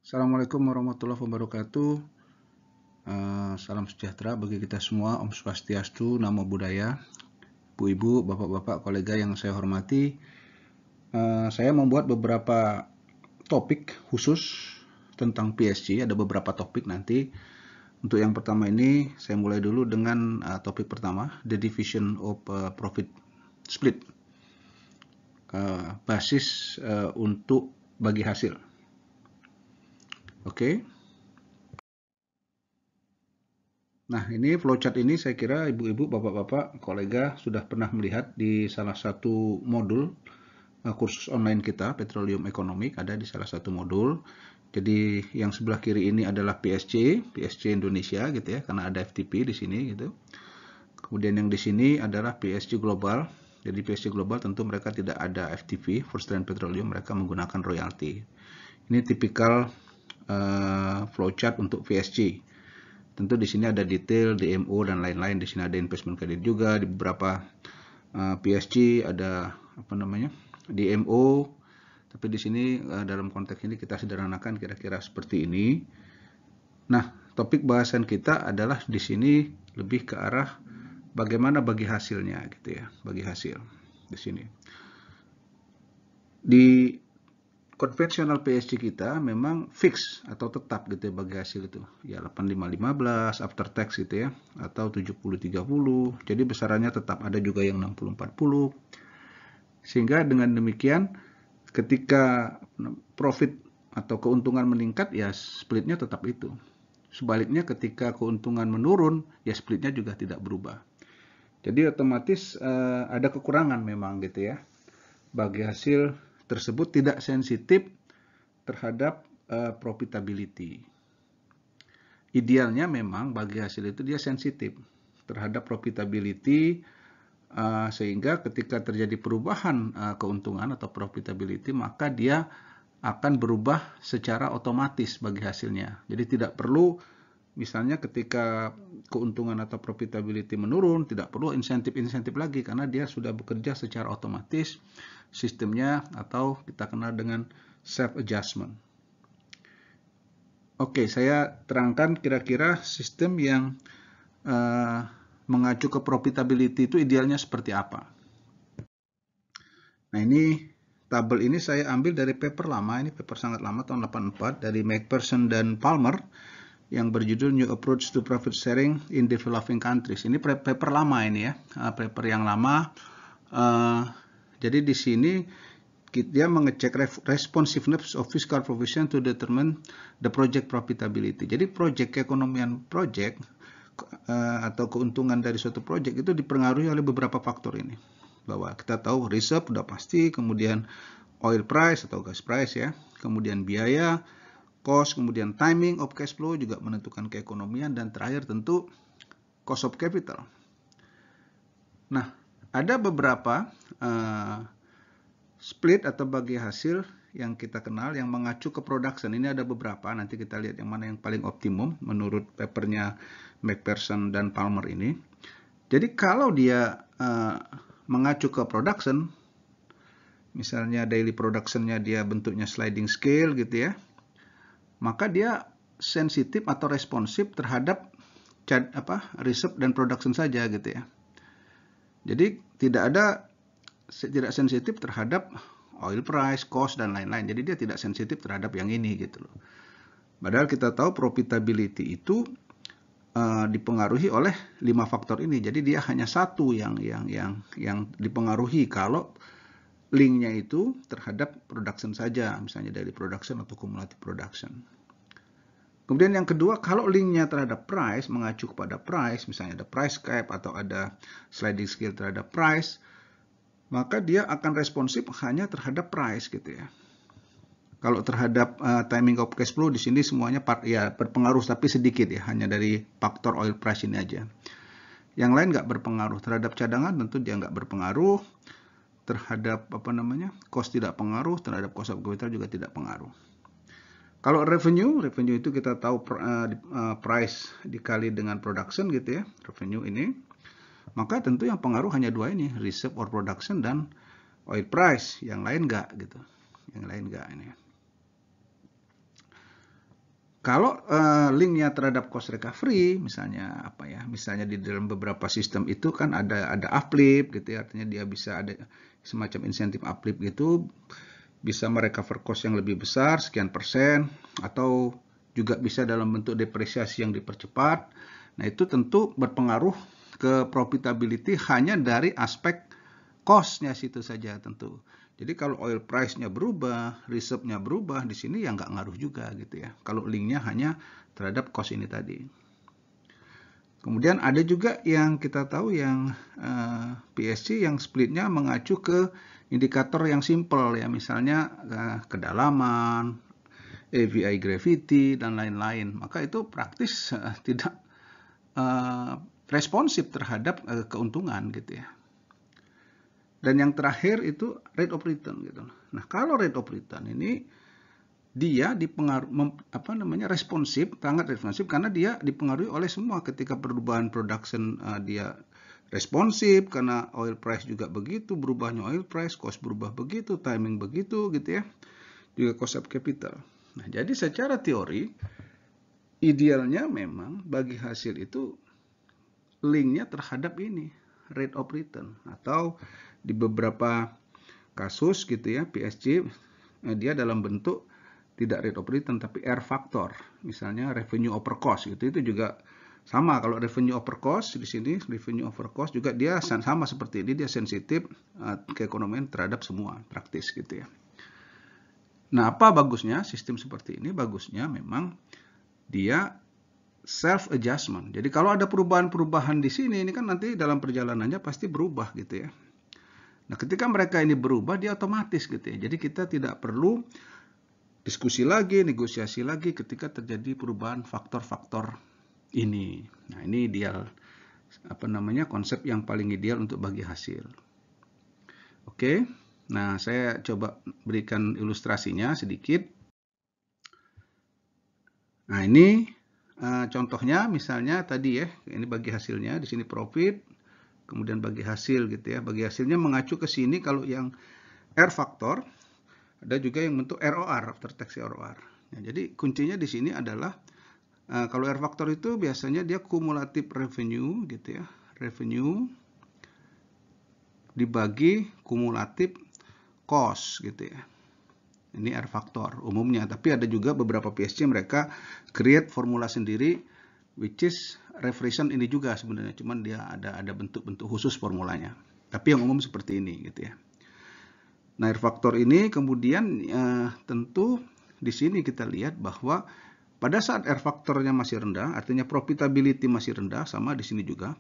Assalamualaikum warahmatullahi wabarakatuh. Salam sejahtera bagi kita semua. Om Swastiastu, Namo Buddhaya. Ibu-ibu, bapak-bapak, kolega yang saya hormati, saya membuat beberapa topik khusus tentang PSG. Ada beberapa topik nanti. Untuk yang pertama ini, saya mulai dulu dengan topik pertama, the division of profit split. Basis untuk bagi hasil. Oke. Nah, ini flowchart ini saya kira ibu-ibu, bapak-bapak, kolega sudah pernah melihat di salah satu modul kursus online kita, Petroleum Economic, ada di salah satu modul. Jadi yang sebelah kiri ini adalah PSG Indonesia gitu ya, karena ada FTP di sini gitu. Kemudian yang di sini adalah PSG Global. Jadi PSG Global tentu mereka tidak ada FTP, First Trend Petroleum, mereka menggunakan royalty. Ini tipikal flowchart untuk PSG. Tentu di sini ada detail DMO dan lain-lain. Di sini ada investment credit juga. Di beberapa PSG ada DMO. Tapi di sini dalam konteks ini kita sederhanakan kira-kira seperti ini. Nah, topik bahasan kita adalah di sini lebih ke arah bagaimana bagi hasilnya gitu ya, bagi hasil di sini. Di konvensional PSG kita memang fix atau tetap gitu ya bagi hasil itu. Ya 85-15 after tax gitu ya, atau 70-30. Jadi besarannya tetap, ada juga yang 60-40. Sehingga dengan demikian ketika profit atau keuntungan meningkat ya splitnya tetap itu. Sebaliknya ketika keuntungan menurun ya splitnya juga tidak berubah. Jadi otomatis ada kekurangan memang gitu ya. Bagi hasil tersebut tidak sensitif terhadap profitability. Idealnya memang bagi hasil itu dia sensitif terhadap profitability, sehingga ketika terjadi perubahan keuntungan atau profitability maka dia akan berubah secara otomatis bagi hasilnya. Jadi tidak perlu misalnya ketika keuntungan atau profitability menurun, tidak perlu insentif-insentif lagi karena dia sudah bekerja secara otomatis sistemnya, atau kita kenal dengan self adjustment. Oke, saya terangkan kira-kira sistem yang mengacu ke profitability itu idealnya seperti apa. Nah, ini tabel ini saya ambil dari paper lama, ini paper sangat lama tahun 84 dari McPherson dan Palmer yang berjudul New Approach to Profit Sharing in Developing Countries. Ini paper lama ini ya, paper yang lama. Jadi di sini dia mengecek responsiveness of fiscal provision to determine the project profitability. Jadi project keekonomian project atau keuntungan dari suatu project itu dipengaruhi oleh beberapa faktor ini. Bahwa kita tahu reserve udah pasti, kemudian oil price atau gas price ya, kemudian biaya, cost, kemudian timing of cash flow juga menentukan keekonomian, dan terakhir tentu cost of capital. Nah, ada beberapa split atau bagi hasil yang kita kenal yang mengacu ke production. Ini ada beberapa, nanti kita lihat yang mana yang paling optimum menurut papernya McPherson dan Palmer ini. Jadi kalau dia mengacu ke production, misalnya daily productionnya dia bentuknya sliding scale gitu ya, maka dia sensitif atau responsif terhadap reserve dan production saja gitu ya. Jadi tidak sensitif terhadap oil price, cost, dan lain-lain. Jadi dia tidak sensitif terhadap yang ini gitu loh. Padahal kita tahu profitability itu dipengaruhi oleh 5 faktor ini. Jadi dia hanya satu yang dipengaruhi kalau linknya itu terhadap production saja, misalnya daily production atau cumulative production. Kemudian yang kedua, kalau linknya terhadap price, mengacu kepada price, misalnya ada price cap atau ada sliding scale terhadap price, maka dia akan responsif hanya terhadap price gitu ya. Kalau terhadap timing of cash flow di sini semuanya ya berpengaruh tapi sedikit ya, hanya dari faktor oil price ini aja. Yang lain nggak berpengaruh. Terhadap cadangan tentu dia nggak berpengaruh. Terhadap cost tidak pengaruh, terhadap cost of capital juga tidak pengaruh. Kalau revenue itu kita tahu price dikali dengan production gitu ya, revenue ini. Maka tentu yang pengaruh hanya dua ini, reserve or production dan oil price. Yang lain enggak gitu. Yang lain enggak ini. Kalau linknya terhadap cost recovery, misalnya apa ya? Misalnya di dalam beberapa sistem itu kan ada uplift gitu ya, artinya dia bisa ada semacam insentif uplift gitu, bisa merecover cost yang lebih besar sekian persen, atau juga bisa dalam bentuk depresiasi yang dipercepat. Nah, itu tentu berpengaruh ke profitability hanya dari aspek cost-nya situ saja tentu. Jadi kalau oil price-nya berubah, reserve-nya berubah, di sini ya nggak ngaruh juga gitu ya. Kalau link-nya hanya terhadap cost ini tadi. Kemudian ada juga yang kita tahu yang PSG yang split-nya mengacu ke indikator yang simple ya, misalnya kedalaman, AVI gravity, dan lain-lain. Maka itu praktis tidak responsif terhadap keuntungan gitu ya. Dan yang terakhir itu rate of return gitu. Nah, kalau rate of return ini dia responsif, sangat responsif karena dia dipengaruhi oleh semua. Ketika perubahan production dia responsif karena oil price juga begitu, berubahnya oil price, cost berubah begitu, timing begitu gitu ya. Juga cost of capital. Nah, jadi secara teori idealnya memang bagi hasil itu linknya terhadap ini rate of return, atau di beberapa kasus gitu ya PSG dia dalam bentuk tidak rate of return tapi R factor, misalnya revenue over cost gitu. Itu juga sama, kalau revenue over cost di sini revenue over cost juga dia sama seperti ini, dia sensitif keekonomian terhadap semua praktis gitu ya. Nah, apa bagusnya sistem seperti ini? Bagusnya memang dia self adjustment. Jadi kalau ada perubahan-perubahan di sini, ini kan nanti dalam perjalanannya pasti berubah gitu ya. Nah, ketika mereka ini berubah, dia otomatis gitu ya. Jadi kita tidak perlu diskusi lagi, negosiasi lagi ketika terjadi perubahan faktor-faktor ini. Nah, ini ideal, konsep yang paling ideal untuk bagi hasil. Oke, nah saya coba berikan ilustrasinya sedikit. Nah, ini contohnya misalnya tadi ya, ini bagi hasilnya, di sini profit, kemudian bagi hasil gitu ya. Bagi hasilnya mengacu ke sini kalau yang R factor, ada juga yang bentuk ROR, after tax ROR. Nah, jadi kuncinya di sini adalah kalau R factor itu biasanya dia kumulatif revenue gitu ya. Revenue dibagi kumulatif cost gitu ya. Ini R factor umumnya, tapi ada juga beberapa PSG mereka create formula sendiri which is refriction ini juga sebenarnya, cuman dia ada bentuk-bentuk khusus formulanya. Tapi yang umum seperti ini gitu ya. Nah, R factor ini kemudian tentu di sini kita lihat bahwa pada saat R factornya masih rendah, artinya profitability masih rendah, sama di sini juga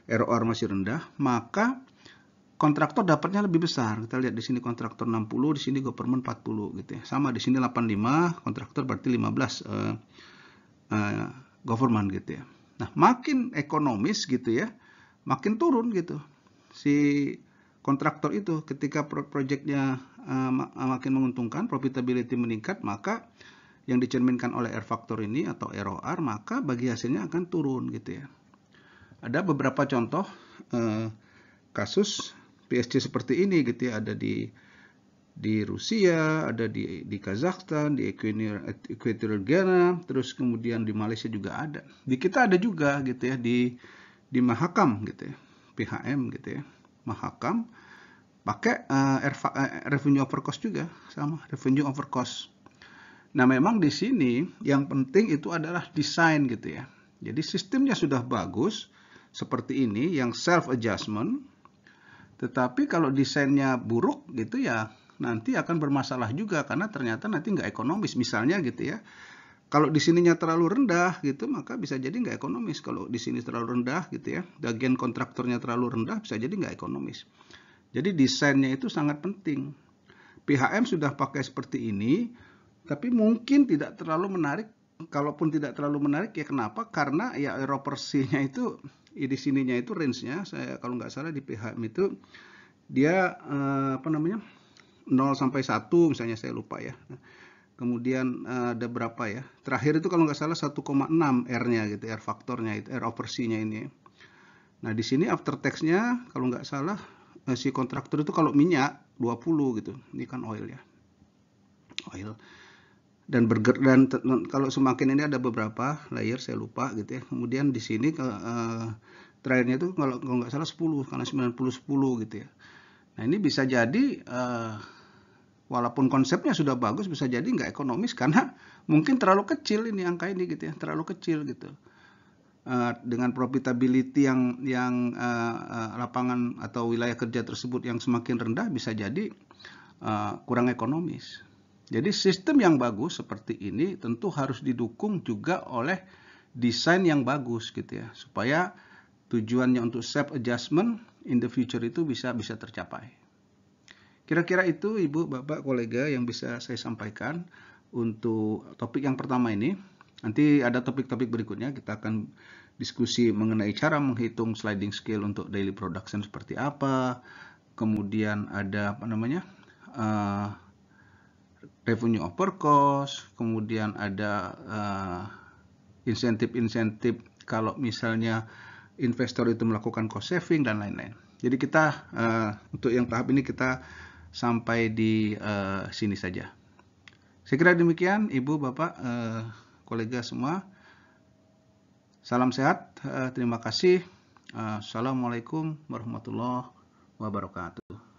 ROR masih rendah, maka kontraktor dapatnya lebih besar. Kita lihat di sini kontraktor 60, di sini government 40 gitu ya. Sama di sini 85, kontraktor berarti 15 government gitu ya. Nah, makin ekonomis gitu ya, makin turun gitu si kontraktor itu. Ketika proyeknya makin menguntungkan, profitability meningkat, maka yang dicerminkan oleh R factor ini atau ROR, maka bagi hasilnya akan turun gitu ya. Ada beberapa contoh kasus PSG seperti ini gitu ya, ada di Rusia, ada di Kazakhstan, di Equatorial Guinea, terus kemudian di Malaysia juga ada. Di kita ada juga gitu ya, di Mahakam gitu ya, PHM gitu ya, Mahakam pakai revenue over cost juga, sama revenue over cost. Nah, memang di sini yang penting itu adalah desain gitu ya. Jadi sistemnya sudah bagus seperti ini yang self adjustment. Tetapi kalau desainnya buruk gitu ya nanti akan bermasalah juga karena ternyata nanti nggak ekonomis. Misalnya gitu ya, kalau di sininya terlalu rendah gitu maka bisa jadi nggak ekonomis. Kalau di sini terlalu rendah gitu ya, bagian kontraktornya terlalu rendah bisa jadi nggak ekonomis. Jadi desainnya itu sangat penting. PHM sudah pakai seperti ini, tapi mungkin tidak terlalu menarik. Kalaupun tidak terlalu menarik ya kenapa? Karena ya eropersinya itu di sininya itu range-nya, saya kalau nggak salah di PHM itu dia 0 sampai 1 misalnya, saya lupa ya. Kemudian ada berapa ya? Terakhir itu kalau nggak salah 1,6 R-nya gitu, R faktornya itu, R over C-nya ini. Nah, di sini after tax-nya kalau nggak salah si kontraktor itu kalau minyak 20 gitu. Ini kan oil ya. Oil. dan kalau semakin ini ada beberapa layer, saya lupa gitu ya. Kemudian di sini terakhirnya itu kalau nggak salah 10 karena 90-10 gitu ya. Nah ini bisa jadi walaupun konsepnya sudah bagus, bisa jadi nggak ekonomis karena mungkin terlalu kecil ini angka ini gitu ya, terlalu kecil gitu. Dengan profitability yang lapangan atau wilayah kerja tersebut yang semakin rendah, bisa jadi kurang ekonomis. Jadi sistem yang bagus seperti ini tentu harus didukung juga oleh desain yang bagus gitu ya, supaya tujuannya untuk self adjustment in the future itu bisa tercapai. Kira-kira itu Ibu, Bapak, kolega yang bisa saya sampaikan untuk topik yang pertama ini. Nanti ada topik-topik berikutnya, kita akan diskusi mengenai cara menghitung sliding scale untuk daily production seperti apa. Kemudian ada apa namanya? Revenue over cost, kemudian ada insentif-insentif kalau misalnya investor itu melakukan cost saving dan lain-lain. Jadi kita untuk yang tahap ini kita sampai di sini saja. Saya kira demikian, Ibu, Bapak, kolega semua. Salam sehat, terima kasih. Assalamualaikum warahmatullahi wabarakatuh.